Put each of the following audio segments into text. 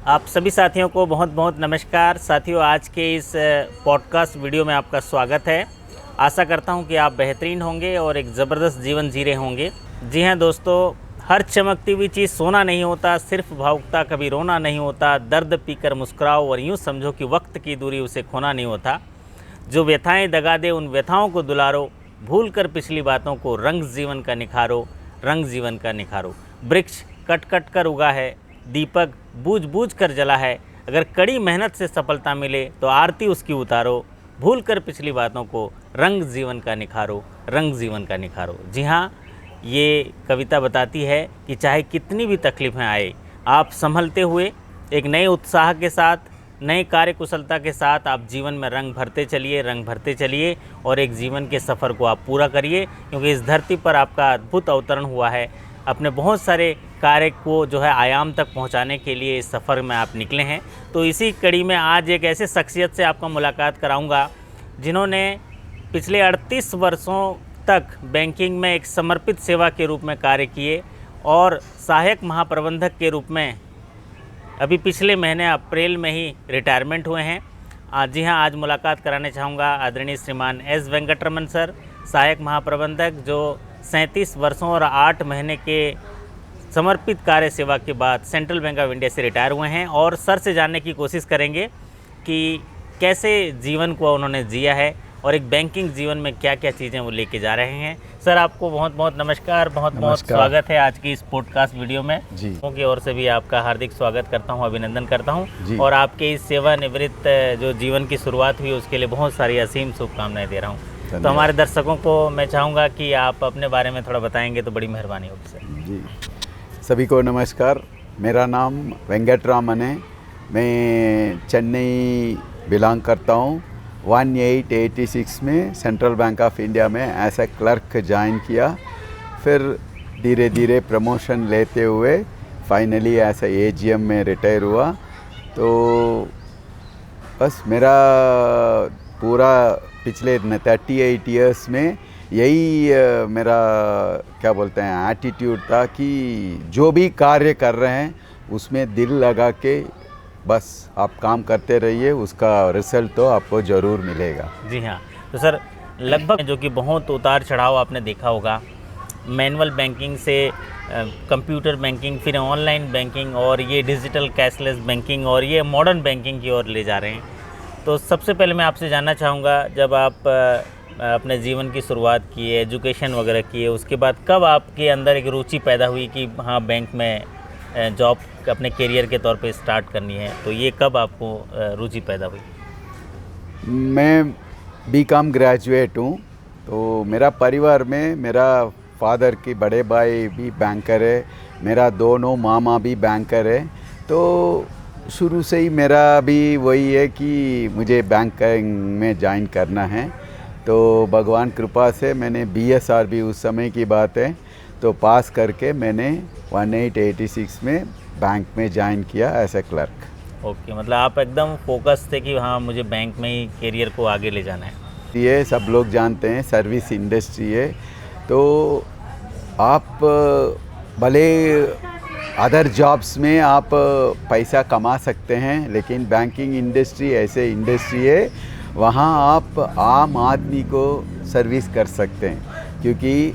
आप सभी साथियों को बहुत बहुत नमस्कार। साथियों, आज के इस पॉडकास्ट वीडियो में आपका स्वागत है। आशा करता हूं कि आप बेहतरीन होंगे और एक ज़बरदस्त जीवन जी रहे होंगे। जी हां दोस्तों, हर चमकती हुई चीज़ सोना नहीं होता, सिर्फ भावुकता कभी रोना नहीं होता। दर्द पीकर मुस्कुराओ और यूँ समझो कि वक्त की दूरी उसे खोना नहीं होता। जो व्यथाएँ दगा दे उन व्यथाओं को दुलारो, भूल कर पिछली बातों को, रंग जीवन का निखारो, रंग जीवन का निखारो। वृक्ष कट कट कर उगा है, दीपक बूझ बूझ कर जला है। अगर कड़ी मेहनत से सफलता मिले तो आरती उसकी उतारो, भूल कर पिछली बातों को, रंग जीवन का निखारो, रंग जीवन का निखारो। जी हाँ, ये कविता बताती है कि चाहे कितनी भी तकलीफ़ें आए, आप संभलते हुए एक नए उत्साह के साथ, नए कार्यकुशलता के साथ आप जीवन में रंग भरते चलिए, रंग भरते चलिए और एक जीवन के सफ़र को आप पूरा करिए। क्योंकि इस धरती पर आपका अद्भुत अवतरण हुआ है। अपने बहुत सारे कार्य को जो है आयाम तक पहुंचाने के लिए इस सफ़र में आप निकले हैं। तो इसी कड़ी में आज एक ऐसे शख्सियत से आपका मुलाकात कराऊंगा जिन्होंने पिछले 38 वर्षों तक बैंकिंग में एक समर्पित सेवा के रूप में कार्य किए और सहायक महाप्रबंधक के रूप में अभी पिछले महीने अप्रैल में ही रिटायरमेंट हुए हैं। जी हाँ, आज मुलाकात कराने चाहूँगा आदरणीय श्रीमान एस वेंकटरमन सर, सहायक महाप्रबंधक, जो 37 वर्षों और 8 महीने के समर्पित कार्य सेवा के बाद सेंट्रल बैंक ऑफ इंडिया से रिटायर हुए हैं। और सर से जानने की कोशिश करेंगे कि कैसे जीवन को उन्होंने जिया है और एक बैंकिंग जीवन में क्या क्या चीज़ें वो लेके जा रहे हैं। सर, आपको बहुत बहुत नमस्कार, बहुत बहुत स्वागत है आज की इस पॉडकास्ट वीडियो में। जी की ओर से भी आपका हार्दिक स्वागत करता हूं, अभिनंदन करता हूं और आपके इस सेवानिवृत्त जो जीवन की शुरुआत हुई उसके लिए बहुत सारी असीम शुभकामनाएं दे रहा हूं। तो हमारे दर्शकों को मैं चाहूँगा कि आप अपने बारे में थोड़ा बताएंगे तो बड़ी मेहरबानी होगी सर। जी, सभी को नमस्कार। मेरा नाम वेंकटरामन है। मैं चेन्नई बिलोंग करता हूँ। 1886 में सेंट्रल बैंक ऑफ इंडिया में एज ए क्लर्क ज्वाइन किया। फिर धीरे धीरे प्रमोशन लेते हुए फाइनली एज ए एजीएम में रिटायर हुआ। तो बस मेरा पूरा पिछले 38 इयर्स में यही मेरा क्या बोलते हैं एटीट्यूड था कि जो भी कार्य कर रहे हैं उसमें दिल लगा के बस आप काम करते रहिए, उसका रिजल्ट तो आपको ज़रूर मिलेगा। जी हाँ, तो सर लगभग जो कि बहुत उतार चढ़ाव आपने देखा होगा, मैनुअल बैंकिंग से कंप्यूटर बैंकिंग, फिर ऑनलाइन बैंकिंग और ये डिजिटल कैशलेस बैंकिंग और ये मॉडर्न बैंकिंग की ओर ले जा रहे हैं। तो सबसे पहले मैं आपसे जानना चाहूँगा, जब आप अपने जीवन की शुरुआत की, एजुकेशन वगैरह की है, उसके बाद कब आपके अंदर एक रुचि पैदा हुई कि हाँ बैंक में जॉब अपने करियर के तौर पे स्टार्ट करनी है? तो ये कब आपको रुचि पैदा हुई? मैं बीकॉम ग्रेजुएट हूँ। तो मेरा परिवार में मेरा फादर की बड़े भाई भी बैंकर है, मेरा दोनों मामा भी बैंकर है। तो शुरू से ही मेरा भी वही है कि मुझे बैंकिंग में ज्वाइन करना है। तो भगवान कृपा से मैंने BSRB उस समय की बात है तो पास करके मैंने 1886 में बैंक में ज्वाइन किया एज ए क्लर्क। ओके, मतलब आप एकदम फोकस थे कि हाँ मुझे बैंक में ही करियर को आगे ले जाना है। ये सब लोग जानते हैं सर्विस इंडस्ट्री है, तो आप भले अदर जॉब्स में आप पैसा कमा सकते हैं, लेकिन बैंकिंग इंडस्ट्री ऐसे इंडस्ट्री है वहाँ आप आम आदमी को सर्विस कर सकते हैं। क्योंकि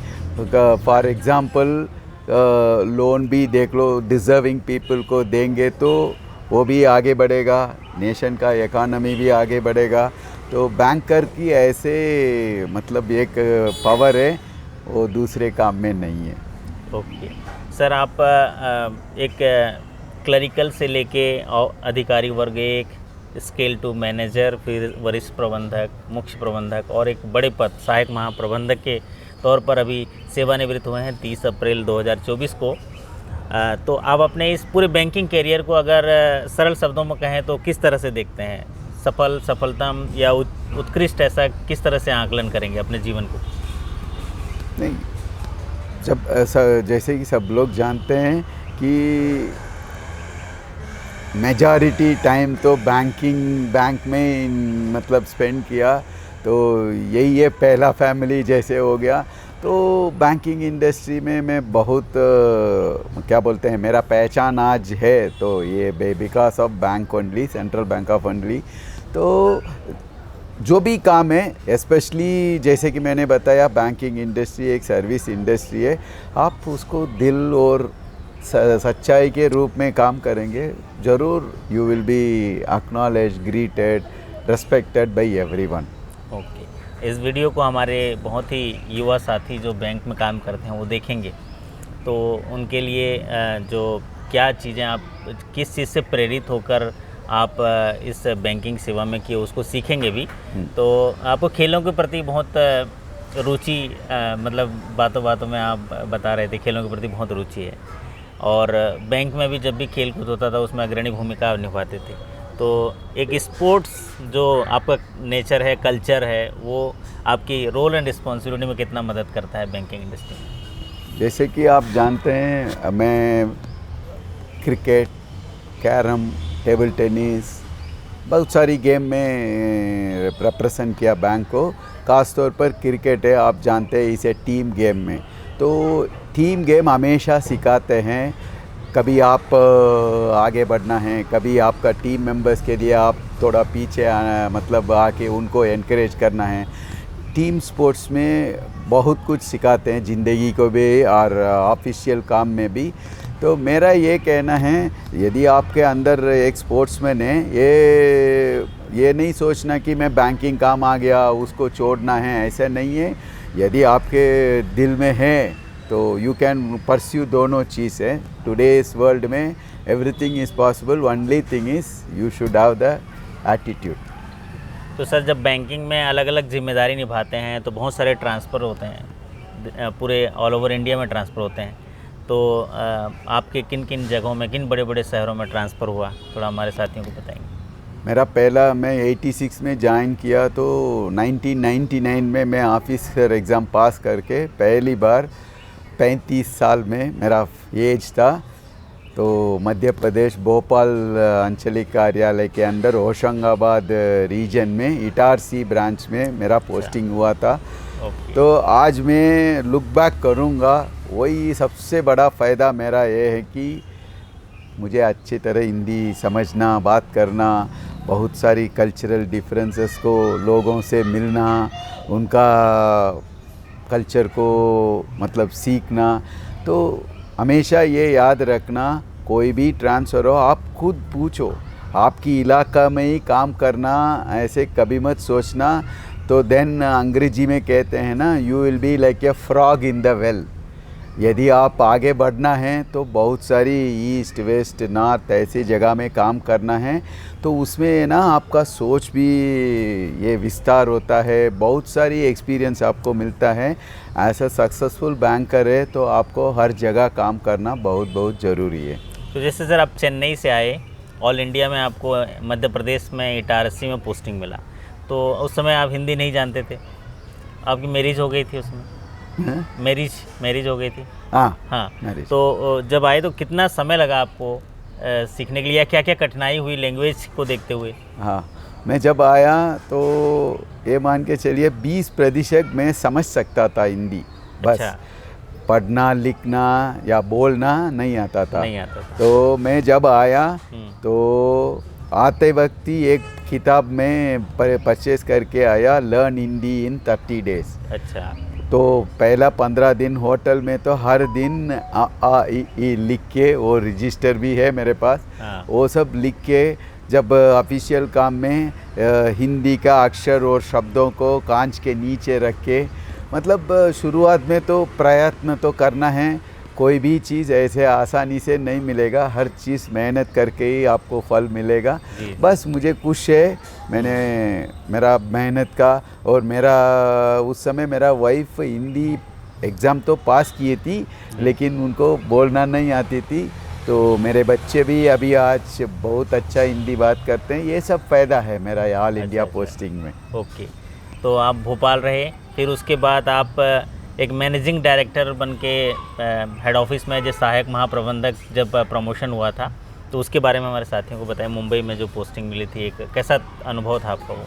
फॉर एग्ज़ाम्पल लोन भी देख लो, डिज़र्विंग पीपल को देंगे तो वो भी आगे बढ़ेगा, नेशन का इकॉनमी भी आगे बढ़ेगा। तो बैंकर की ऐसे मतलब एक पावर है, वो दूसरे काम में नहीं है। ओके सर, आप एक क्लरिकल से लेके अधिकारी वर्ग, एक स्केल टू मैनेजर, फिर वरिष्ठ प्रबंधक, मुख्य प्रबंधक और एक बड़े पद सहायक महाप्रबंधक के तौर पर अभी सेवानिवृत्त हुए हैं 30 अप्रैल 2024 को। तो आप अपने इस पूरे बैंकिंग करियर को अगर सरल शब्दों में कहें तो किस तरह से देखते हैं? सफलतम या उत्कृष्ट, ऐसा किस तरह से आकलन करेंगे अपने जीवन को? नहीं, जब जैसे कि सब लोग जानते हैं कि मेजॉरिटी टाइम तो बैंक में मतलब स्पेंड किया, तो यही है, पहला फैमिली जैसे हो गया। तो बैंकिंग इंडस्ट्री में मैं बहुत क्या बोलते हैं, मेरा पहचान आज है तो ये because of bank only, central bank of only. तो जो भी काम है, स्पेशली जैसे कि मैंने बताया, बैंकिंग इंडस्ट्री एक सर्विस इंडस्ट्री है। आप उसको दिल और सच्चाई के रूप में काम करेंगे, ज़रूर you will be acknowledge, greeted, respected by everyone. Okay, इस वीडियो को हमारे बहुत ही युवा साथी जो बैंक में काम करते हैं वो देखेंगे, तो उनके लिए जो क्या चीज़ें आप किस चीज़ से प्रेरित होकर आप इस बैंकिंग सेवा में किए उसको सीखेंगे भी। तो आपको खेलों के प्रति बहुत रुचि, मतलब बातों बातों में आप बता रहे थे खेलों के प्रति बहुत रुचि है, और बैंक में भी जब भी खेल कूद होता था उसमें अग्रणी भूमिका निभाते थे। तो एक स्पोर्ट्स जो आपका नेचर है, कल्चर है, वो आपकी रोल एंड रिस्पॉन्सिबिलिटी में कितना मदद करता है बैंकिंग इंडस्ट्री में? जैसे कि आप जानते हैं, मैं क्रिकेट, कैरम, टेबल टेनिस, बहुत सारी गेम में रिप्रेजेंट किया बैंक को। ख़ास तौर पर क्रिकेट है, आप जानते हैं इसे टीम गेम में। तो टीम गेम हमेशा सिखाते हैं, कभी आप आगे बढ़ना है, कभी आपका टीम मेंबर्स के लिए आप थोड़ा पीछे आना, मतलब आके उनको एनकरेज करना है। टीम स्पोर्ट्स में बहुत कुछ सिखाते हैं, ज़िंदगी को भी और ऑफिशियल काम में भी। तो मेरा ये कहना है, यदि आपके अंदर एक स्पोर्ट्समैन है, ये नहीं सोचना कि मैं बैंकिंग काम आ गया उसको छोड़ना है, ऐसा नहीं है। यदि आपके दिल में है तो यू कैन परस्यू दोनों चीज़ है। टुडेज़ वर्ल्ड में everything is possible, only thing is you should have the attitude. तो सर, जब बैंकिंग में अलग अलग जिम्मेदारी निभाते हैं तो बहुत सारे ट्रांसफ़र होते हैं, पूरे ऑल ओवर इंडिया में ट्रांसफ़र होते हैं। तो आपके किन किन जगहों में, किन बड़े बड़े शहरों में ट्रांसफ़र हुआ, थोड़ा हमारे साथियों को बताएंगे? मेरा पहला, मैं 86 में ज्वाइन किया, तो 1999 में मैं ऑफिसर एग्ज़ाम पास करके पहली बार 35 साल में मेरा एज था, तो मध्य प्रदेश भोपाल अंचलिक कार्यालय के अंदर होशंगाबाद रीजन में इटारसी ब्रांच में मेरा पोस्टिंग हुआ था। तो आज मैं लुक बैक करूँगा, वही सबसे बड़ा फ़ायदा मेरा ये है कि मुझे अच्छी तरह हिंदी समझना, बात करना, बहुत सारी कल्चरल डिफरेंसेस को लोगों से मिलना, उनका कल्चर को मतलब सीखना। तो हमेशा ये याद रखना, कोई भी ट्रांसफ़र हो आप खुद पूछो, आपकी इलाका में ही काम करना, ऐसे कभी मत सोचना। तो देन अंग्रेजी में कहते हैं ना, you will be like a frog in the well. यदि आप आगे बढ़ना है तो बहुत सारी ईस्ट वेस्ट नॉर्थ ऐसी जगह में काम करना है, तो उसमें ना आपका सोच भी ये विस्तार होता है, बहुत सारी एक्सपीरियंस आपको मिलता है। ऐसा सक्सेसफुल बैंकर है तो आपको हर जगह काम करना बहुत बहुत ज़रूरी है। तो जैसे सर, आप चेन्नई से आए, ऑल इंडिया में आपको मध्य प्रदेश में इटारसी में पोस्टिंग मिला, तो उस समय आप हिंदी नहीं जानते थे, आपकी मैरिज हो गई थी उसमें? मैरिज हो गई थी? हाँ। मैरिज। तो जब आए तो कितना समय लगा आपको सीखने के लिए, क्या क्या कठिनाई हुई लैंग्वेज को देखते हुए? हाँ, मैं जब आया तो ये मान के चलिए 20% मैं समझ सकता था हिंदी, बस। अच्छा। पढ़ना लिखना या बोलना नहीं आता था। तो मैं जब आया तो आते वक्त ही एक किताब में परचेज करके आया, लर्न हिंदी इन 30 डेज़। अच्छा। तो पहला 15 दिन होटल में तो हर दिन आ ई लिख के, वो रजिस्टर भी है मेरे पास, वो सब लिख के जब ऑफिशियल काम में हिंदी का अक्षर और शब्दों को कांच के नीचे रख के, मतलब शुरुआत में तो प्रयत्न तो करना है। कोई भी चीज़ ऐसे आसानी से नहीं मिलेगा, हर चीज़ मेहनत करके ही आपको फल मिलेगा। बस मुझे खुश है, मैंने मेरा मेहनत का, और मेरा उस समय मेरा वाइफ हिंदी एग्ज़ाम तो पास किए थी लेकिन उनको बोलना नहीं आती थी, तो मेरे बच्चे भी अभी आज बहुत अच्छा हिंदी बात करते हैं। ये सब फ़ायदा है मेरा ऑल इंडिया पोस्टिंग में। ओके, तो आप भोपाल रहे, फिर उसके बाद आप एक मैनेजिंग डायरेक्टर बन के हेड ऑफिस में जो सहायक महाप्रबंधक जब प्रमोशन हुआ था, तो उसके बारे में हमारे साथियों को बताएं। मुंबई में जो पोस्टिंग मिली थी, एक कैसा अनुभव था आपका वो?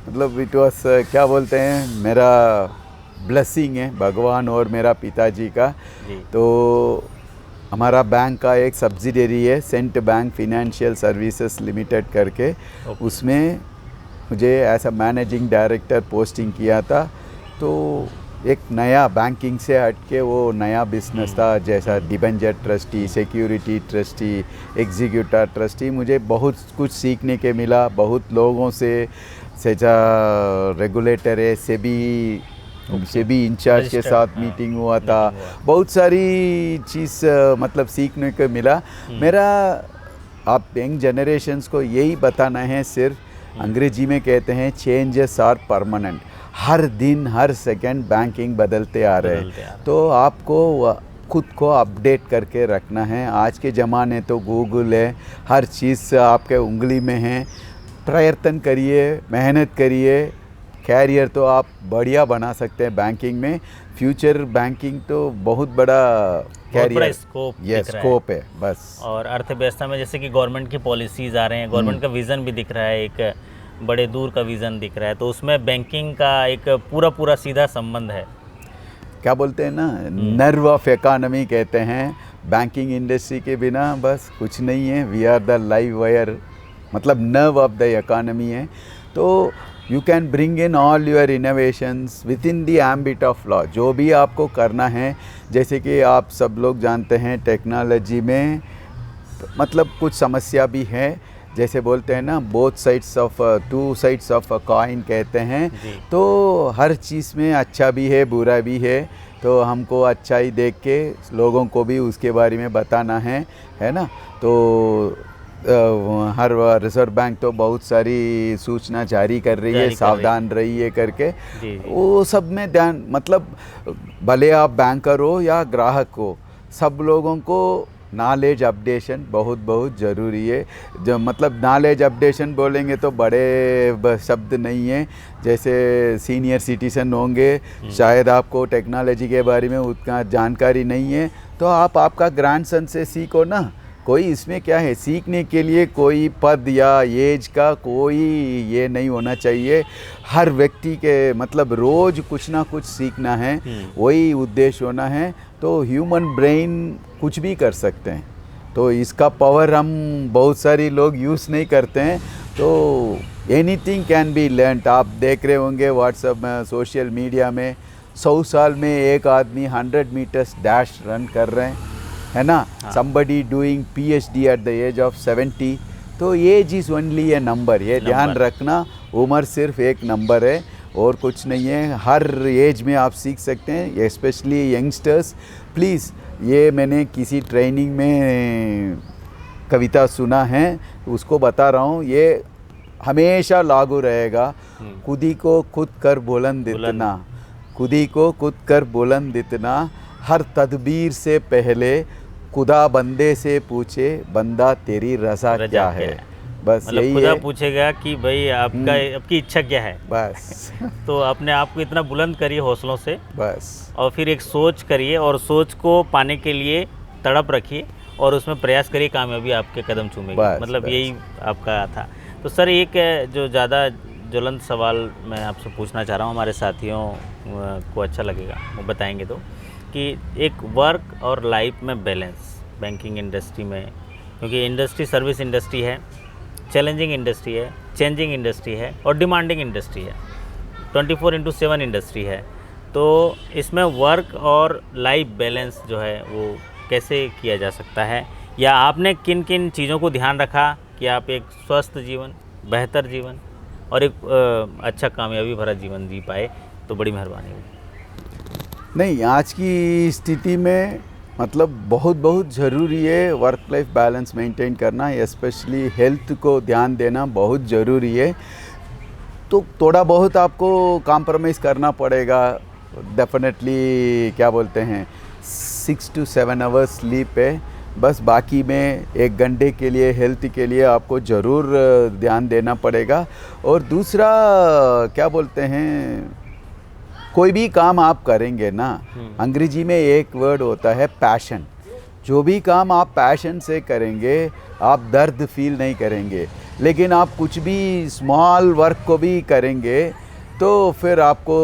मतलब इट वॉस क्या बोलते हैं, मेरा ब्लेसिंग है भगवान और मेरा पिताजी का। जी। तो हमारा बैंक का एक सब्सिडियरी है Cent Bank Financial Services Limited करके, उसमें मुझे as a managing director posting किया था। तो एक नया बैंकिंग से हट के वो नया बिजनेस था, जैसा debenture trustee, security trustee, executive trustee. मुझे बहुत कुछ सीखने के मिला, बहुत लोगों से रेगुलेटर है सेबी इंचार्ज के साथ मीटिंग हुआ था, बहुत सारी चीज़ मतलब सीखने को मिला। मेरा आप यंग जनरेशन्स को यही बताना है, सिर्फ अंग्रेजी में कहते हैं चेंजेस आर परमानेंट। हर दिन हर सेकंड बैंकिंग बदलते आ रहे हैं, तो आपको खुद को अपडेट करके रखना है। आज के ज़माने तो गूगल है, हर चीज़ आपके उंगली में है। प्रयत्न करिए, मेहनत करिए, कैरियर तो आप बढ़िया बना सकते हैं बैंकिंग में। फ्यूचर बैंकिंग तो बहुत बड़ा कैरियर स्कोप है बस। और अर्थव्यवस्था में जैसे कि गवर्नमेंट की पॉलिसीज़ आ रहे हैं, गवर्नमेंट का विज़न भी दिख रहा है, एक बड़े दूर का विज़न दिख रहा है, तो उसमें बैंकिंग का एक पूरा सीधा संबंध है। क्या बोलते हैं ना, नर्व ऑफ इकोनॉमी कहते हैं। बैंकिंग इंडस्ट्री के बिना बस कुछ नहीं है। We are the live wire, मतलब नर्व ऑफ द इकोनॉमी है। तो you can bring in all your innovations within the ambit of law. जो भी आपको करना है, जैसे कि आप सब लोग जानते हैं टेक्नोलॉजी में मतलब कुछ समस्या भी है, जैसे बोलते हैं ना both sides of two sides of a coin कहते हैं। तो हर चीज़ में अच्छा भी है बुरा भी है, तो हमको अच्छाई देख के लोगों को भी उसके बारे में बताना है ना। तो हर रिजर्व बैंक तो बहुत सारी सूचना जारी कर रही है, सावधान रहिए करके। वो सब में ध्यान, मतलब भले आप बैंकर हो या ग्राहक हो, सब लोगों को नॉलेज अपडेशन बहुत ज़रूरी है। जो मतलब नॉलेज अपडेशन बोलेंगे तो बड़े शब्द नहीं है, जैसे सीनियर सिटीजन होंगे, शायद आपको टेक्नोलॉजी के बारे में उतना जानकारी नहीं है, तो आप आपका ग्रैंडसन से सीखो ना। कोई इसमें क्या है, सीखने के लिए कोई पद या एज का कोई ये नहीं होना चाहिए। हर व्यक्ति के मतलब रोज़ कुछ ना कुछ सीखना है, वही उद्देश्य होना है। तो ह्यूमन ब्रेन कुछ भी कर सकते हैं, तो इसका पावर हम बहुत सारी लोग यूज़ नहीं करते हैं। तो एनीथिंग कैन बी लर्नड। आप देख रहे होंगे व्हाट्सएप में, सोशल मीडिया में 100 साल में एक आदमी 100 मीटर्स डैश रन कर रहे हैं, है ना। Somebody doing PhD at the age of 70। तो age is only a number, ये ध्यान रखना। उम्र सिर्फ एक नंबर है और कुछ नहीं है। हर एज में आप सीख सकते हैं, स्पेशली यंगस्टर्स। प्लीज़, ये मैंने किसी ट्रेनिंग में कविता सुना है, उसको बता रहा हूँ, ये हमेशा लागू रहेगा। खुदी को खुद कर बुलंद इतना, खुदी को खुद कर बुलंद इतना, हर तदबीर से पहले खुदा बंदे से पूछे, बंदा तेरी रज़ा क्या है। बस मतलब यही खुदा है। पूछेगा कि भाई आपकी इच्छा क्या है, बस तो अपने आप को इतना बुलंद करिए हौसलों से, बस। और फिर एक सोच करिए और सोच को पाने के लिए तड़प रखिए और उसमें प्रयास करिए, कामयाबी आपके कदम चूमेगी। मतलब यही आपका था। तो सर, एक जो ज़्यादा ज्वलंत सवाल मैं आपसे पूछना चाह रहा हूँ, हमारे साथियों को अच्छा लगेगा वो बताएंगे, तो कि एक वर्क और लाइफ में बैलेंस बैंकिंग इंडस्ट्री में, क्योंकि इंडस्ट्री सर्विस इंडस्ट्री है, चैलेंजिंग इंडस्ट्री है, चेंजिंग इंडस्ट्री है और डिमांडिंग इंडस्ट्री है, 24/7 इंडस्ट्री है। तो इसमें वर्क और लाइफ बैलेंस जो है वो कैसे किया जा सकता है, या आपने किन किन चीज़ों को ध्यान रखा कि आप एक स्वस्थ जीवन, बेहतर जीवन और एक अच्छा कामयाबी भरा जीवन जी पाए? तो बड़ी मेहरबानी होगी। नहीं, आज की स्थिति में मतलब बहुत ज़रूरी है वर्क लाइफ बैलेंस मेंटेन करना, स्पेशली हेल्थ को ध्यान देना बहुत ज़रूरी है। तो थोड़ा बहुत आपको कॉम्प्रोमाइज़ करना पड़ेगा डेफिनेटली। क्या बोलते हैं, 6 to 7 आवर्स स्लीप है बस, बाकी में 1 घंटे के लिए हेल्थ के लिए आपको ज़रूर ध्यान देना पड़ेगा। और दूसरा क्या बोलते हैं, कोई भी काम आप करेंगे ना, अंग्रेजी में एक वर्ड होता है पैशन। जो भी काम आप पैशन से करेंगे, आप दर्द फील नहीं करेंगे। लेकिन आप कुछ भी स्मॉल वर्क को भी करेंगे तो फिर आपको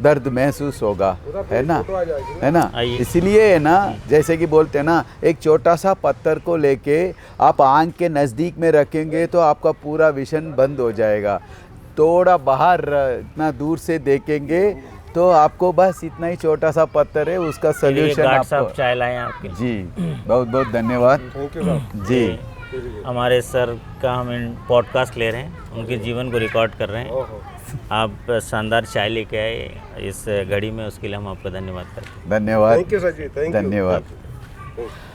दर्द महसूस होगा, है ना। आइए। इसलिए है ना, जैसे कि बोलते हैं ना, एक छोटा सा पत्थर को लेके आप आँख के नज़दीक में रखेंगे तो आपका पूरा विजन बंद हो जाएगा। थोड़ा बाहर इतना दूर से देखेंगे तो आपको बस इतना ही छोटा सा पत्थर है, उसका सोल्यूशन आपको। चाय लाए हैं आपके लिए। जी बहुत बहुत धन्यवाद। थैंक यू साहब। जी हमारे सर का हम इन पॉडकास्ट ले रहे हैं, उनके जीवन को रिकॉर्ड कर रहे हैं। ओहो, आप शानदार चाय लेके आए इस घड़ी में, उसके लिए हम आपका धन्यवाद करते हैं। धन्यवाद। Thank you sir ji, thank you. धन्यवाद।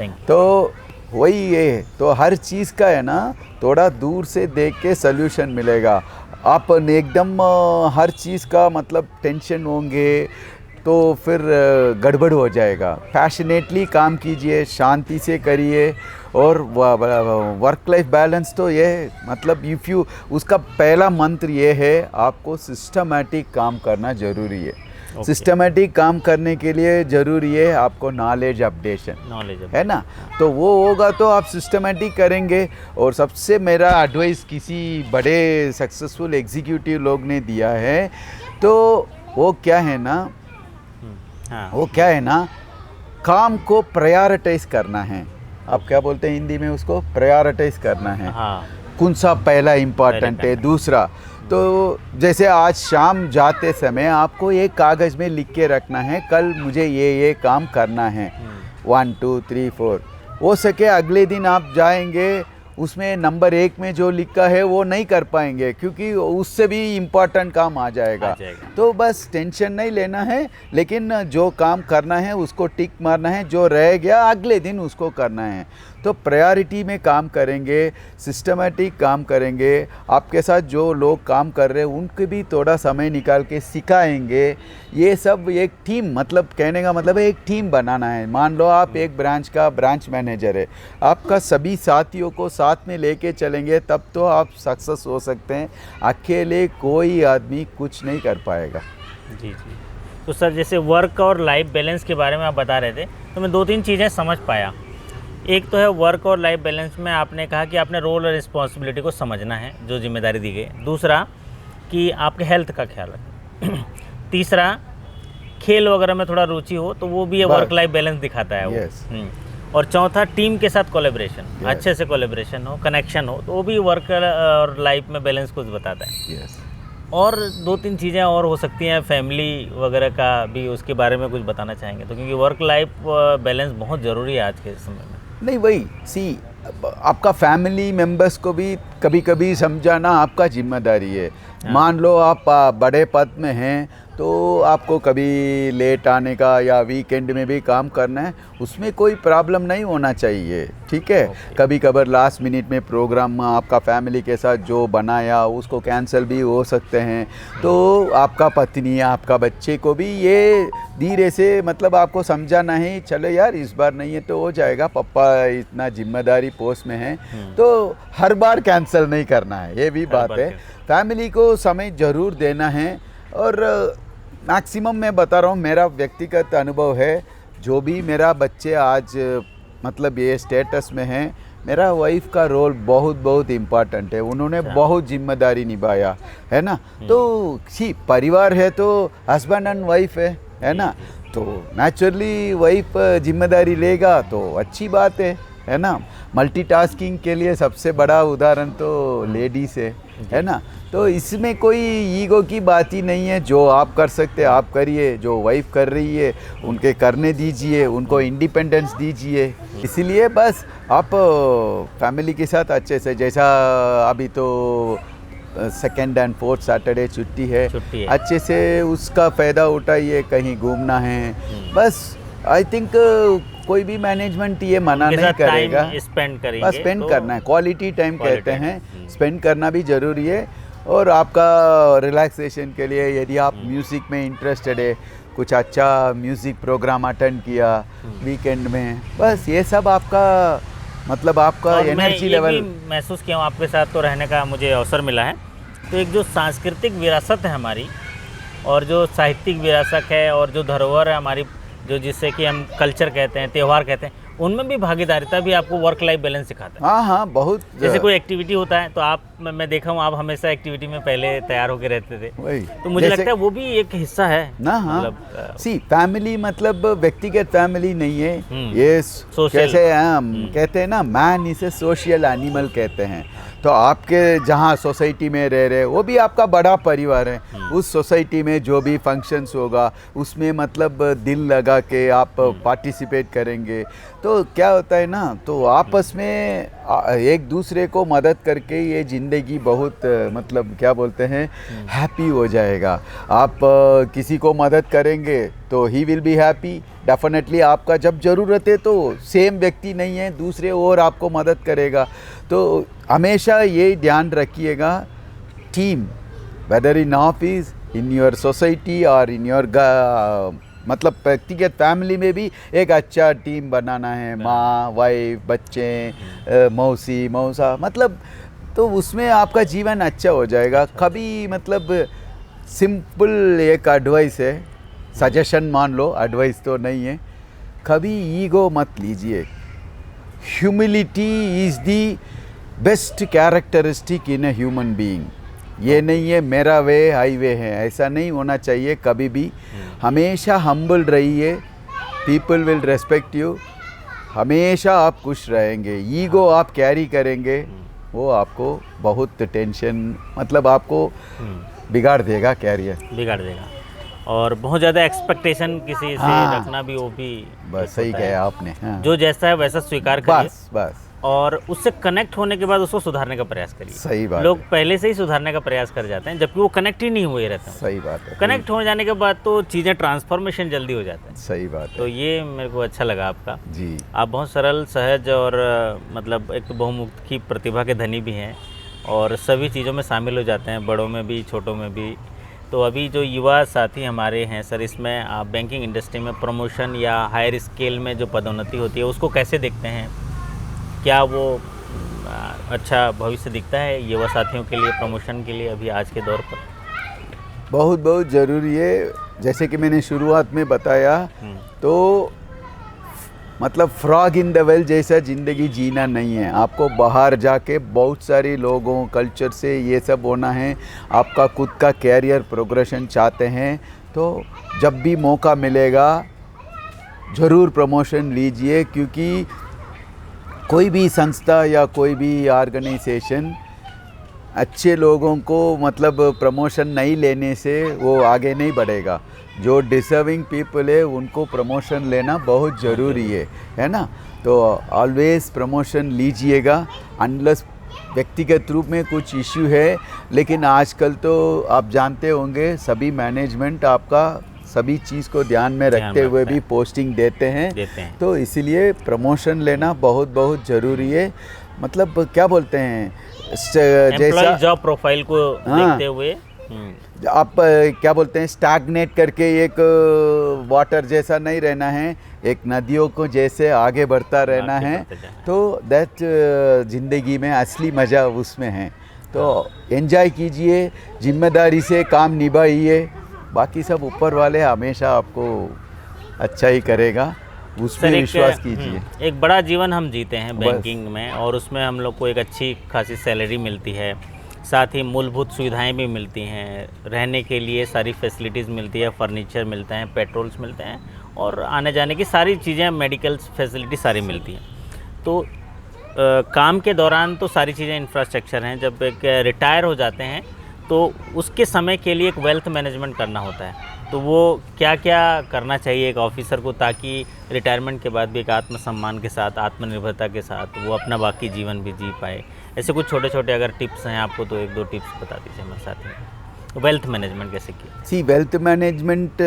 Thank you. तो वही है, तो हर चीज़ का है ना, थोड़ा दूर से देख के सल्यूशन मिलेगा। आप एकदम हर चीज़ का मतलब टेंशन होंगे तो फिर गड़बड़ हो जाएगा। पैशनेटली काम कीजिए, शांति से करिए, और वर्क लाइफ बैलेंस तो ये है, मतलब इफ़ यू, उसका पहला मंत्र ये है, आपको सिस्टमैटिक काम करना ज़रूरी है। सिस्टमैटिक काम करने के लिए ज़रूरी है आपको नॉलेज अपडेशन, है ना। तो वो होगा तो आप सिस्टमैटिक करेंगे। और सबसे मेरा एडवाइस किसी बड़े सक्सेसफुल एग्जीक्यूटिव लोग ने दिया है, तो वो क्या है ना, वो क्या है ना, काम को प्रायोरिटाइज करना है। आप क्या बोलते हैं हिंदी में उसको? प्रायोरिटाइज करना है। कौन सा पहला इम्पॉर्टेंट है, दूसरा। तो जैसे आज शाम जाते समय आपको एक कागज़ में लिख के रखना है, कल मुझे ये काम करना है, 1 2 3 4। हो सके अगले दिन आप जाएंगे, उसमें नंबर 1 में जो लिखा है वो नहीं कर पाएंगे, क्योंकि उससे भी इम्पोर्टेंट काम आ जाएगा। तो बस टेंशन नहीं लेना है, लेकिन जो काम करना है उसको टिक मारना है, जो रह गया अगले दिन उसको करना है। तो प्रायोरिटी में काम करेंगे, सिस्टमैटिक काम करेंगे। आपके साथ जो लोग काम कर रहे हैं उनके भी थोड़ा समय निकाल के सिखाएंगे। ये सब एक टीम, मतलब कहने का मतलब है एक टीम बनाना है। मान लो आप एक ब्रांच का ब्रांच मैनेजर है, आपका सभी साथियों को साथ में लेके चलेंगे तब तो आप सक्सेस हो सकते हैं। अकेले कोई आदमी कुछ नहीं कर पाएगा। जी जी। तो सर, जैसे वर्क और लाइफ बैलेंस के बारे में आप बता रहे थे, तो मैं 2-3 चीज़ें समझ पाया। एक तो है वर्क और लाइफ बैलेंस में आपने कहा कि आपने रोल और रिस्पॉन्सिबिलिटी को समझना है, जो जिम्मेदारी दी गई। दूसरा कि आपके हेल्थ का ख्याल रखें। तीसरा, खेल वगैरह में थोड़ा रुचि हो तो वो भी वर्क लाइफ बैलेंस दिखाता है वो। और चौथा, टीम के साथ कोलैबोरेशन, अच्छे से कोलैबोरेशन हो, कनेक्शन हो, तो वो भी वर्क और लाइफ में बैलेंस कुछ बताता है। और 2-3 चीज़ें और हो सकती हैं, फैमिली वगैरह का भी, उसके बारे में कुछ बताना चाहेंगे तो? क्योंकि वर्क लाइफ बैलेंस बहुत ज़रूरी है आज के समय में। नहीं, वही सी, आपका फैमिली मेंबर्स को भी कभी कभी समझाना आपका जिम्मेदारी है। मान लो आप बड़े पद में हैं, तो आपको कभी लेट आने का या वीकेंड में भी काम करना है, उसमें कोई प्रॉब्लम नहीं होना चाहिए, ठीक है। कभी कभार लास्ट मिनट में प्रोग्राम आपका फैमिली के साथ जो बनाया उसको कैंसिल भी हो सकते हैं, तो आपका पत्नी, आपका बच्चे को भी ये धीरे से मतलब आपको समझाना है, चलो यार इस बार नहीं है तो हो जाएगा, पापा इतना जिम्मेदारी पोस्ट में है, तो हर बार कैंसिल नहीं करना है, ये भी बात है। फैमिली को समय ज़रूर देना है। और मैक्सिमम मैं बता रहा हूँ, मेरा व्यक्तिगत अनुभव है, जो भी मेरा बच्चे आज मतलब ये स्टेटस में हैं, मेरा वाइफ का रोल बहुत बहुत इम्पॉर्टेंट है। उन्होंने बहुत जिम्मेदारी निभाया है ना। तो परिवार है तो हस्बैंड एंड वाइफ है ना, तो नेचुरली वाइफ जिम्मेदारी लेगा तो अच्छी बात है ना। मल्टीटास्किंग के लिए सबसे बड़ा उदाहरण तो लेडीज़ है ना। तो इसमें कोई ईगो की बात ही नहीं है, जो आप कर सकते हैं आप करिए, जो वाइफ कर रही है उनके करने दीजिए, उनको इंडिपेंडेंस दीजिए। इसीलिए बस आप फैमिली के साथ अच्छे से, जैसा अभी तो 2nd and 4th सैटरडे छुट्टी है, अच्छे से उसका फ़ायदा उठाइए। कहीं घूमना है, बस आई थिंक कोई भी मैनेजमेंट ये मना नहीं करेगा, स्पेंड करेंगे, बस स्पेंड करना है, क्वालिटी टाइम कहते हैं, स्पेंड करना भी ज़रूरी है। और आपका रिलैक्सेशन के लिए यदि आप म्यूज़िक में इंटरेस्टेड है, कुछ अच्छा म्यूज़िक प्रोग्राम अटेंड किया वीकेंड में, बस ये सब आपका मतलब आपका एनर्जी लेवल। महसूस किया हूँ आपके साथ तो रहने का मुझे अवसर मिला है, तो एक जो सांस्कृतिक विरासत है हमारी, और जो साहित्यिक विरासत है, और जो धरोहर है हमारी, जो जिससे कि हम कल्चर कहते हैं, त्यौहार कहते हैं, उनमें भी भागीदारिता भी आपको वर्क लाइफ बैलेंस सिखाता है। हाँ हाँ, बहुत। जैसे कोई एक्टिविटी होता है तो आप, मैं देखा हूँ आप हमेशा एक्टिविटी में पहले तैयार होके रहते थे, वही तो मुझे लगता है वो भी एक हिस्सा है ना। हाँ, मतलब सी फैमिली मतलब व्यक्तिगत फैमिली नहीं है ये, Social। कैसे हम कहते हैं ना, man is a social animal कहते हैं। तो आपके जहाँ सोसाइटी में रह रहे वो भी आपका बड़ा परिवार है। उस सोसाइटी में जो भी फंक्शंस होगा उसमें मतलब दिल लगा के आप पार्टिसिपेट करेंगे तो क्या होता है ना, तो आपस में एक दूसरे को मदद करके ये ज़िंदगी बहुत मतलब क्या बोलते हैं, हैप्पी हो जाएगा। आप किसी को मदद करेंगे तो he will be happy definitely. आपका जब ज़रूरत है तो सेम व्यक्ति नहीं है, दूसरे और आपको मदद करेगा। तो हमेशा ये ध्यान रखिएगा, team whether in office, in your society और इन योर मतलब व्यक्तिगत फैमिली में भी एक अच्छा टीम बनाना है। माँ, वाइफ, बच्चे, मौसी, मौसा, मतलब तो उसमें आपका जीवन अच्छा हो जाएगा। कभी मतलब सिंपल एक एडवाइस है, सजेशन मान लो, एडवाइस तो नहीं है, कभी ईगो मत लीजिए। Humility is the best characteristic in a human being. ये नहीं है मेरा वे हाईवे है, ऐसा नहीं होना चाहिए कभी भी। हमेशा हम्बल रहिए, पीपल विल रेस्पेक्ट यू, हमेशा आप खुश रहेंगे। ईगो आप कैरी करेंगे वो आपको बहुत टेंशन, मतलब आपको बिगाड़ देगा, कैरियर बिगाड़ देगा। और बहुत ज़्यादा एक्सपेक्टेशन किसी से रखना भी, वो भी बस सही कहा आपने। हाँ। जो जैसा है वैसा स्वीकार करिए, बस और उससे कनेक्ट होने के बाद उसको सुधारने का प्रयास करिए। सही बात। लोग पहले से ही सुधारने का प्रयास कर जाते हैं जबकि वो कनेक्ट ही नहीं हुए रहते हैं। सही बात है। कनेक्ट हो जाने के बाद तो चीज़ें ट्रांसफॉर्मेशन जल्दी हो जाता है। सही बात है। तो ये मेरे को अच्छा लगा आपका जी। आप बहुत सरल, सहज और मतलब एक तो बहुमुखी प्रतिभा के धनी भी हैं और सभी चीज़ों में शामिल हो जाते हैं, बड़ों में भी छोटों में भी। तो अभी जो युवा साथी हमारे हैं सर, इसमें आप बैंकिंग इंडस्ट्री में प्रमोशन या हायर स्केल में जो पदोन्नति होती है उसको कैसे देखते हैं? क्या वो अच्छा भविष्य दिखता है युवा साथियों के लिए प्रमोशन के लिए अभी आज के दौर पर? बहुत बहुत ज़रूरी है। जैसे कि मैंने शुरुआत में बताया, तो मतलब फ्रॉग इन द वेल जैसा ज़िंदगी जीना नहीं है। आपको बाहर जाके बहुत सारे लोगों, कल्चर से ये सब होना है। आपका खुद का कैरियर प्रोग्रेशन चाहते हैं तो जब भी मौका मिलेगा ज़रूर प्रमोशन लीजिए, क्योंकि कोई भी संस्था या कोई भी ऑर्गेनाइजेशन अच्छे लोगों को मतलब प्रमोशन नहीं लेने से वो आगे नहीं बढ़ेगा। जो डिजर्विंग पीपल है उनको प्रमोशन लेना बहुत ज़रूरी है ना। तो ऑलवेज प्रमोशन लीजिएगा, अनलेस व्यक्तिगत रूप में कुछ इश्यू है। लेकिन आजकल तो आप जानते होंगे सभी मैनेजमेंट आपका सभी चीज़ को ध्यान में रखते हुए भी पोस्टिंग देते हैं। तो इसीलिए प्रमोशन लेना बहुत बहुत ज़रूरी है। मतलब क्या बोलते हैं, जैसा जॉब प्रोफाइल को देखते हुए आप क्या बोलते हैं, स्टैग्नेट करके एक वाटर जैसा नहीं रहना है, एक नदियों को जैसे आगे बढ़ता रहना है। तो दैट ज़िंदगी में असली मज़ा उसमें है। तो एंजॉय कीजिए, जिम्मेदारी से काम निभाइए, बाकी सब ऊपर वाले हमेशा आपको अच्छा ही करेगा, उस पर विश्वास कीजिए। एक बड़ा जीवन हम जीते हैं बैंकिंग में, और उसमें हम लोग को एक अच्छी खासी सैलरी मिलती है, साथ ही मूलभूत सुविधाएं भी मिलती हैं, रहने के लिए सारी फैसिलिटीज़ मिलती है, फर्नीचर मिलते हैं, पेट्रोल्स मिलते हैं, और आने जाने की सारी चीज़ें, मेडिकल फैसिलिटी सारी मिलती हैं। तो काम के दौरान तो सारी चीज़ें इंफ्रास्ट्रक्चर हैं। जब एक रिटायर हो जाते हैं तो उसके समय के लिए एक वेल्थ मैनेजमेंट करना होता है। तो वो क्या क्या करना चाहिए एक ऑफिसर को, ताकि रिटायरमेंट के बाद भी एक आत्मसम्मान के साथ, आत्मनिर्भरता के साथ वो अपना बाकी जीवन भी जी पाए? ऐसे कुछ छोटे छोटे अगर टिप्स हैं आपको तो एक दो टिप्स बता दीजिए हमारे साथ में। वेल्थ मैनेजमेंट कैसे किया? वेल्थ मैनेजमेंट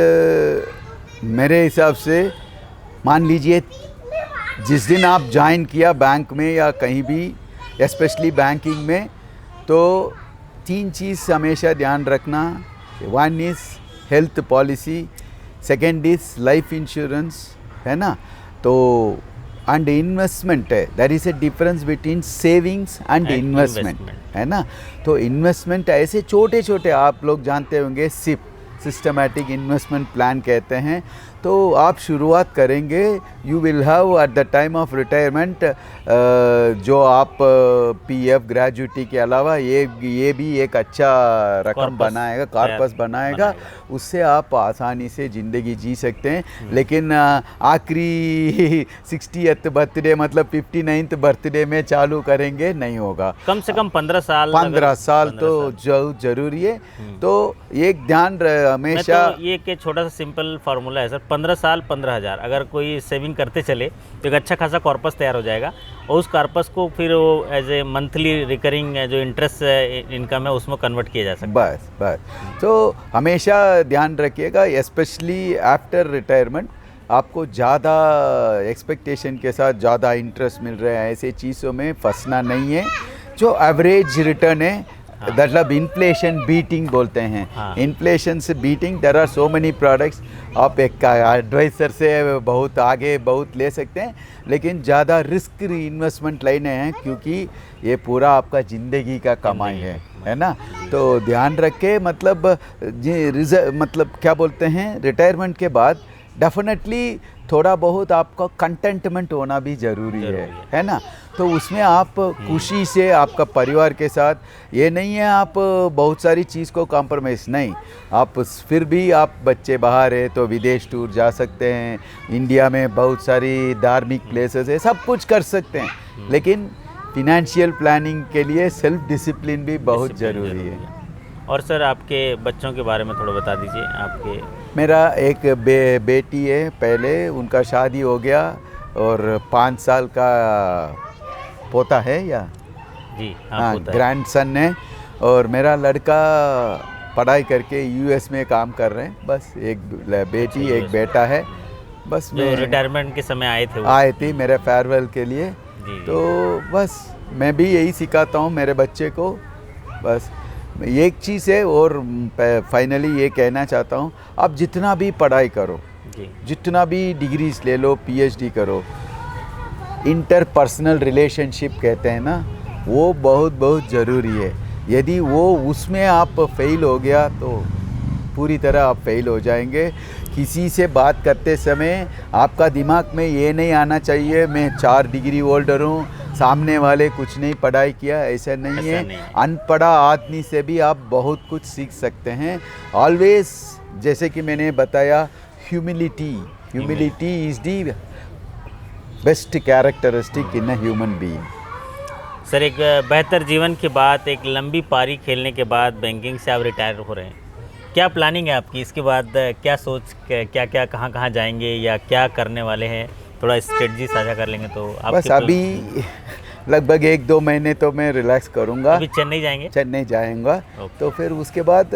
मेरे हिसाब से मान लीजिए जिस दिन आप ज्वाइन किया बैंक में या कहीं भी, स्पेशली बैंकिंग में, तो 3 चीज़ हमेशा ध्यान रखना। 1 is health policy, 2 is life insurance, है ना। तो एंड इन्वेस्टमेंट है, there is a difference between savings and investment, है ना। तो इन्वेस्टमेंट ऐसे छोटे छोटे, आप लोग जानते होंगे, सिप सिस्टमैटिक इन्वेस्टमेंट प्लान कहते हैं। तो तो आप शुरुआत करेंगे, you will have at the time of retirement जो आप पीएफ ग्रेजुटी के अलावा ये भी एक अच्छा रकम बनाएगा, कॉर्पस बनाएगा, उससे आप आसानी से ज़िंदगी जी सकते हैं। लेकिन आखिरी 60th बर्थडे मतलब 59th बर्थडे में चालू करेंगे नहीं होगा। कम से कम 15 साल तो जरूरी है। तो एक ध्यान हमेशा, तो ये एक छोटा सा सिंपल फार्मूला है सर, 15 साल 15,000 अगर कोई सेविंग करते चले तो एक अच्छा खासा कॉर्पस तैयार हो जाएगा, और उस कॉर्पस को फिर वो एज ए मंथली रिकरिंग जो इंटरेस्ट इनकम है उसमें कन्वर्ट किया जा सकता है। बस तो हमेशा ध्यान रखिएगा, स्पेशली आफ्टर रिटायरमेंट आपको ज़्यादा एक्सपेक्टेशन के साथ ज़्यादा इंटरेस्ट मिल रहा है, ऐसे चीज़ों में फंसना नहीं है। जो एवरेज रिटर्न है, मतलब इन्फ्लेशन बीटिंग बोलते हैं, इन्फ्लेशन से beating, there are so many products. आप एक एडवाइज़र से बहुत आगे बहुत ले सकते हैं, लेकिन ज़्यादा रिस्क इन्वेस्टमेंट लेने हैं, क्योंकि ये पूरा आपका ज़िंदगी का कमाई है ना। तो ध्यान रखें, मतलब मतलब क्या बोलते हैं, रिटायरमेंट के बाद डेफिनेटली थोड़ा बहुत आपका कंटेंटमेंट होना भी ज़रूरी है ना। तो उसमें आप खुशी से आपका परिवार के साथ, ये नहीं है आप बहुत सारी चीज़ को कॉम्प्रोमाइज़ नहीं, आप फिर भी आप बच्चे बाहर है तो विदेश टूर जा सकते हैं, इंडिया में बहुत सारी धार्मिक प्लेसेस है, सब कुछ कर सकते हैं, लेकिन फिनेंशियल प्लानिंग के लिए सेल्फ डिसिप्लिन भी बहुत ज़रूरी है। और सर आपके बच्चों के बारे में थोड़ा बता दीजिए। आपके मेरा एक बेटी है, पहले उनका शादी हो गया, और 5 साल का पोता है या जी हाँ ग्रैंडसन है, और मेरा लड़का पढ़ाई करके यूएस में काम कर रहे हैं। बस एक बेटी एक बेटा है। बस जो रिटायरमेंट के समय आए थे मेरे फेयरवेल के लिए, तो बस मैं भी यही सिखाता हूँ मेरे बच्चे को। बस एक चीज़ है, और फाइनली ये कहना चाहता हूँ, आप जितना भी पढ़ाई करो, जितना भी डिग्रीज ले लो, पीएचडी करो, इंटरपर्सनल रिलेशनशिप कहते हैं ना, वो बहुत ज़रूरी है। यदि वो उसमें आप फेल हो गया तो पूरी तरह आप फेल हो जाएंगे। किसी से बात करते समय आपका दिमाग में ये नहीं आना चाहिए मैं 4 डिग्री होल्डर हूँ, सामने वाले कुछ नहीं पढ़ाई किया, ऐसा नहीं है। अनपढ़ा आदमी से भी आप बहुत कुछ सीख सकते हैं। ऑलवेज, जैसे कि मैंने बताया, humility is the best characteristic in a human being. Sir, एक बेहतर जीवन के बाद, एक लंबी पारी खेलने के बाद बैंकिंग से आप रिटायर हो रहे हैं, क्या प्लानिंग है आपकी इसके बाद? क्या सोच, क्या कहाँ जाएंगे या क्या करने वाले हैं? थोड़ा स्ट्रेटजी साझा कर लेंगे तो आप। बस अभी लगभग 1-2 महीने तो मैं रिलैक्स करूँगा। अभी चेन्नई जाएंगे? चेन्नई जाएंगा। तो फिर उसके बाद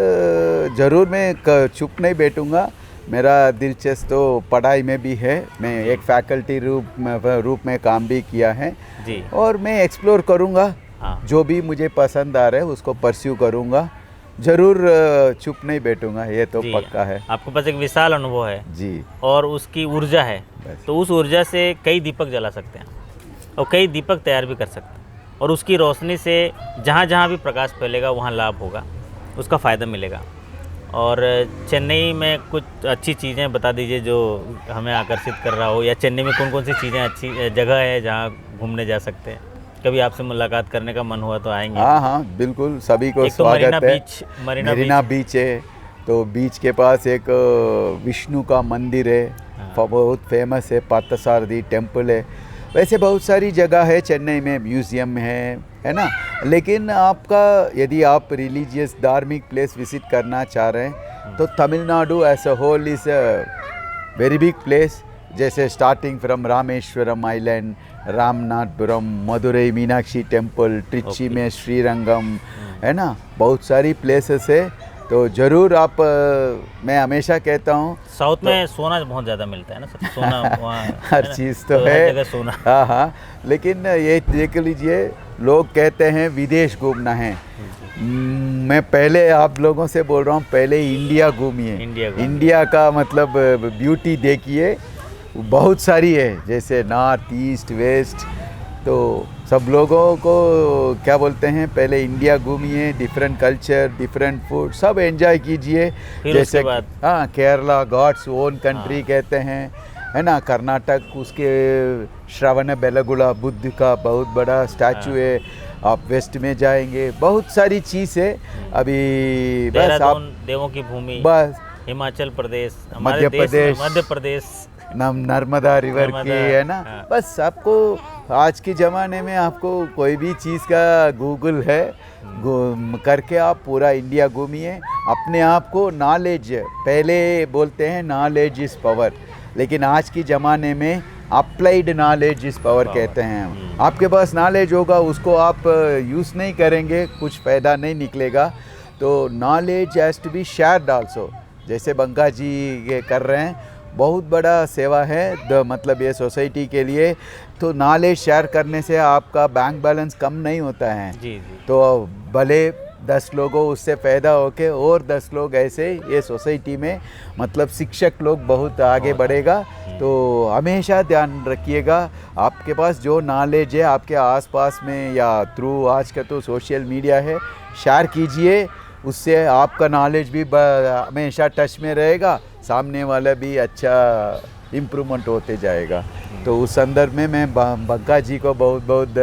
ज़रूर मैं चुप नहीं बैठूँगा। मेरा दिलचस्प तो पढ़ाई में भी है, मैं एक फैकल्टी रूप में काम भी किया है जी, और मैं एक्सप्लोर करूँगा। जो भी मुझे पसंद आ रहा है उसको परस्यू करूँगा, ज़रूर चुप नहीं बैठूँगा, ये तो पक्का है। आपके पास एक विशाल अनुभव है जी, और उसकी ऊर्जा है, तो उस ऊर्जा से कई दीपक जला सकते हैं और कई दीपक तैयार भी कर सकते हैं, और उसकी रोशनी से जहाँ जहाँ भी प्रकाश फैलेगा वहाँ लाभ होगा, उसका फ़ायदा मिलेगा। और चेन्नई में कुछ अच्छी चीज़ें बता दीजिए जो हमें आकर्षित कर रहा हो, या चेन्नई में कौन कौन सी चीज़ें अच्छी जगह है जहाँ घूमने जा सकते हैं? कभी आपसे मुलाकात करने का मन हुआ तो आएंगे। हाँ, बिल्कुल, सभी को स्वागत है। मरीना बीच है, तो बीच के पास एक विष्णु का मंदिर है, बहुत फेमस है, पार्थसारथी टेम्पल है। वैसे बहुत सारी जगह है चेन्नई में, म्यूज़ियम है ना। लेकिन आपका यदि आप रिलीजियस धार्मिक प्लेस विजिट करना चाह रहे हैं तो Tamil Nadu as a whole is a very big place. जैसे starting from Rameswaram island, Ramanathapuram, Madurai Meenakshi temple, Trichy में श्रीरंगम, है ना, बहुत सारी प्लेसेस है। तो ज़रूर आप, मैं हमेशा कहता हूँ साउथ में सोना बहुत ज़्यादा मिलता है ना सर, सोना वहाँ हर चीज़ तो है, जगह सोना। हाँ, लेकिन ये देख लीजिए, लोग कहते हैं विदेश घूमना है, मैं पहले आप लोगों से बोल रहा हूँ, पहले इंडिया घूमिए। इंडिया का मतलब ब्यूटी देखिए, बहुत सारी है, जैसे नॉर्थ ईस्ट वेस्ट, तो सब लोगों को क्या बोलते हैं, पहले इंडिया घूमिए, डिफरेंट कल्चर, डिफरेंट फूड, सब एंजॉय कीजिए। फिर जैसे उसके बाद हाँ, केरला गॉड्स ओन कंट्री कहते हैं, है ना। कर्नाटक, उसके श्रवण बेलगुड़ा बुद्ध का बहुत बड़ा स्टैचू है। आप वेस्ट में जाएंगे, बहुत सारी चीज़ है अभी। बस आप देहरादून देवों की भूमि, बस हिमाचल प्रदेश, हमारे मध्य देश में प्रदेश, मध्य प्रदेश, नर्मदा रिवर की, नर्मदा, है ना। हाँ। बस आपको आज के ज़माने में आपको कोई भी चीज़ का गूगल है, करके आप पूरा इंडिया घूमिए। अपने आप को नॉलेज, पहले बोलते हैं नॉलेज इज़ पावर, लेकिन आज के ज़माने में अप्लाइड नॉलेज इज़ पावर कहते हैं। आपके पास नॉलेज होगा, उसको आप यूज़ नहीं करेंगे, कुछ फ़ायदा नहीं निकलेगा। तो knowledge has to be shared also, जैसे बंका जी ये कर रहे हैं, बहुत बड़ा सेवा है मतलब ये सोसाइटी के लिए। तो नॉलेज शेयर करने से आपका बैंक बैलेंस कम नहीं होता है। जी जी। तो भले 10 लोगों उससे फ़ायदा होके और 10 लोग ऐसे ये सोसाइटी में, मतलब शिक्षक लोग बहुत आगे बढ़ेगा। तो हमेशा ध्यान रखिएगा, आपके पास जो नॉलेज है आपके आसपास में या थ्रू आज का तो सोशल मीडिया है, शेयर कीजिए। उससे आपका नॉलेज भी हमेशा टच में रहेगा, सामने वाला भी अच्छा इम्प्रूवमेंट होते जाएगा। तो उस संदर्भ में मैं बंका जी को बहुत बहुत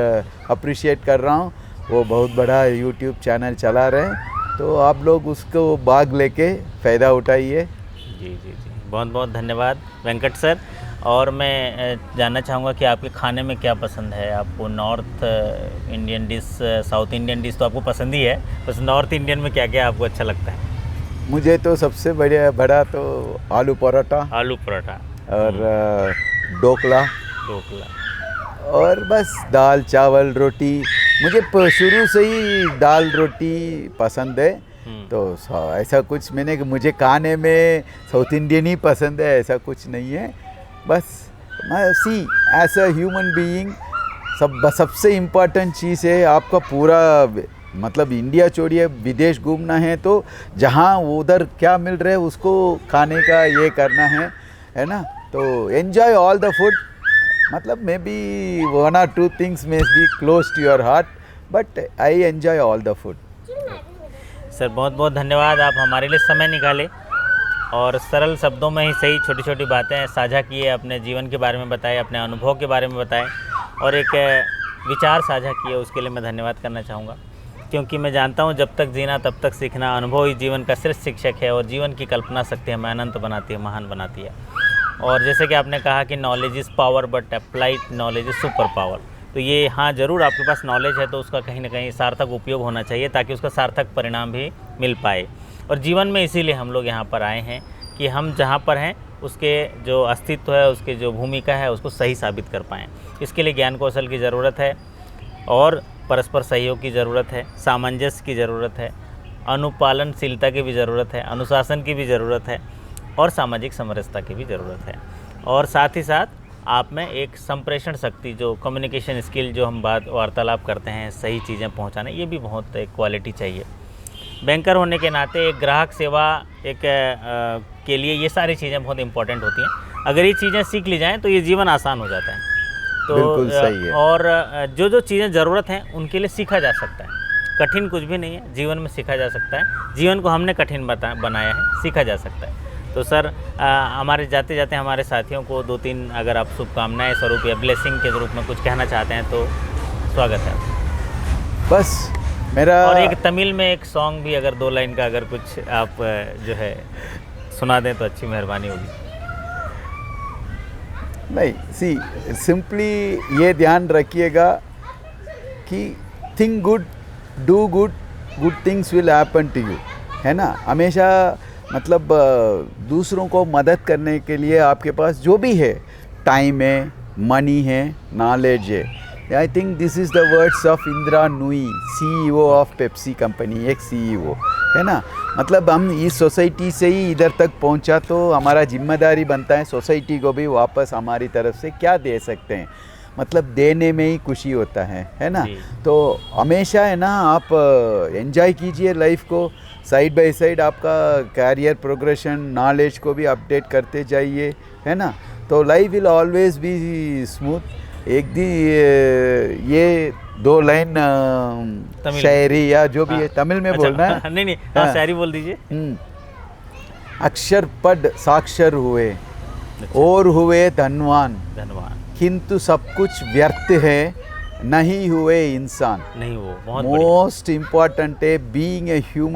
अप्रिशिएट कर रहा हूँ। वो बहुत बड़ा यूट्यूब चैनल चला रहे हैं, तो आप लोग उसको भाग लेके फ़ायदा उठाइए। जी जी जी, बहुत बहुत धन्यवाद वेंकट सर। और मैं जानना चाहूँगा कि आपके खाने में क्या पसंद है आपको? North Indian dish, south Indian dish तो आपको पसंद ही है, बस नॉर्थ इंडियन में क्या क्या आपको अच्छा लगता है? मुझे तो सबसे बड़ा तो आलू पराठा आलू पराठा और ढोकला, ढोकला, और बस दाल चावल रोटी। मुझे शुरू से ही दाल रोटी पसंद है। तो ऐसा कुछ मैंने कि मुझे खाने में साउथ इंडियन ही पसंद है, ऐसा कुछ नहीं है। बस सी एज अ ह्यूमन बीइंग, सबसे इम्पोर्टेंट चीज़ है आपका पूरा, मतलब इंडिया छोड़िए, विदेश घूमना है तो जहाँ उधर क्या मिल रहा है उसको खाने का ये करना है ना। तो एन्जॉय ऑल द फूड, मतलब may be 1 or 2 things may be close to your heart, but I enjoy all the food. Sir बहुत बहुत धन्यवाद, आप हमारे लिए समय निकाले और सरल शब्दों में ही सही छोटी छोटी बातें साझा किए, अपने जीवन के बारे में बताए, अपने अनुभव के बारे में बताए और एक विचार साझा किए, उसके लिए मैं धन्यवाद करना चाहूँगा। क्योंकि मैं जानता हूँ जब तक जीना तब तक सीखना, अनुभव ही जीवन का श्रेष्ठ शिक्षक है और जीवन की कल्पना शक्ति हमें अनंत बनाती है, महान बनाती है। और जैसे कि आपने कहा कि knowledge is power but applied knowledge is super power, तो ये हाँ ज़रूर, आपके पास नॉलेज है तो उसका कहीं ना कहीं सार्थक उपयोग होना चाहिए ताकि उसका सार्थक परिणाम भी मिल पाए। और जीवन में इसीलिए हम लोग यहाँ पर आए हैं कि हम जहाँ पर हैं उसके जो अस्तित्व है, उसके जो भूमिका है उसको सही साबित कर पाएँ। इसके लिए ज्ञान कौशल की ज़रूरत है और परस्पर सहयोग की ज़रूरत है, सामंजस्य की ज़रूरत है, अनुपालनशीलता की भी ज़रूरत है, अनुशासन की भी ज़रूरत है और सामाजिक समरसता की भी ज़रूरत है। और साथ ही साथ आप में एक संप्रेषण शक्ति, जो कम्युनिकेशन स्किल, जो हम बात वार्तालाप करते हैं, सही चीज़ें पहुंचाने, ये भी बहुत एक क्वालिटी चाहिए। बैंकर होने के नाते एक ग्राहक सेवा के लिए ये सारी चीज़ें बहुत इंपॉर्टेंट होती हैं। अगर ये चीज़ें सीख ली जाएँ तो ये जीवन आसान हो जाता है। तो बिल्कुल सही है। और जो जो चीज़ें ज़रूरत हैं उनके लिए सीखा जा सकता है, कठिन कुछ भी नहीं है, जीवन में सीखा जा सकता है। जीवन को हमने कठिन बनाया है, सीखा जा सकता है। तो सर हमारे जाते जाते हमारे साथियों को 2-3 अगर आप शुभकामनाएं स्वरूप या ब्लेसिंग के रूप में कुछ कहना चाहते हैं तो स्वागत है। बस मेरा, और एक तमिल में एक सॉन्ग भी अगर 2 लाइन का अगर कुछ आप जो है सुना दें तो अच्छी मेहरबानी होगी। नहीं, सी सिंपली ये ध्यान रखिएगा कि think good, do good, good things will happen to you, है ना। हमेशा मतलब दूसरों को मदद करने के लिए आपके पास जो भी है, टाइम है, मनी है, नॉलेज है। I think this is the words of Indira Nooyi, CEO of Pepsi company, एक CEO है ना। मतलब हम इस सोसाइटी से ही इधर तक पहुंचा तो हमारा जिम्मेदारी बनता है सोसाइटी को भी वापस हमारी तरफ से क्या दे सकते हैं, मतलब देने में ही खुशी होता है ना। तो हमेशा है ना आप एंजॉय कीजिए लाइफ को, साइड बाय साइड आपका कैरियर प्रोग्रेशन, नॉलेज को भी अपडेट करते जाइए, है ना। तो life will always be smooth. एक दी ये 2 लाइन तमिल। शायरी या जो भी है तमिल में अच्छा, बोलना है। नहीं नहीं, हाँ हाँ। शायरी बोल दीजिए। अक्षर पढ़ साक्षर हुए और हुए धनवान, धन्यवाद। किंतु सब कुछ व्यर्थ है, नहीं हुए इंसान। नहीं वो बहुत बढ़िया। मोस्ट इम्पॉर्टेंट है बीइंग ए ह्यूमन